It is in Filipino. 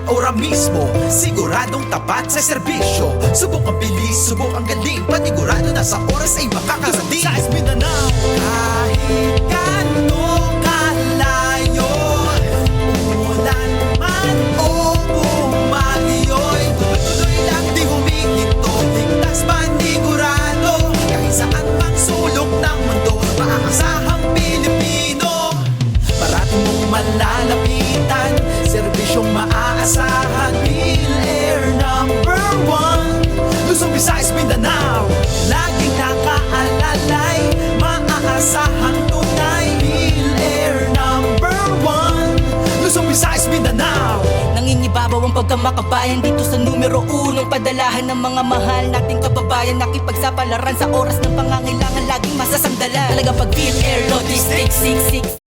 at ora mismo. Siguradong tapat sa serbisyo. Subok ang bilis, subok ang galing, panigurado na sa oras ay makakarating. Sa Mindanao, kahit gaano kalayo, umulan man o bumagyo'y tuloy-tuloy lang di humihinto. Ligtas panigurado, kahit saan mang sulok ng mundo, maaasahang Pilipino. Parating mong malalapitan, serbisyong maaasahan, PhilAir #1. Luzon, Visayas, Mindanao, laging nakaalalay, maaasahan tunay, PhilAir #1. Luzon, Visayas, Mindanao. Nangingibabaw ang pagkamakabayan dito sa numero 1. Padalahan ng mga mahal nating kababayan, nakipagsapalaran sa oras ng pangangailangan, laging masasandalan. Talaga pag PhilAir Logistics 66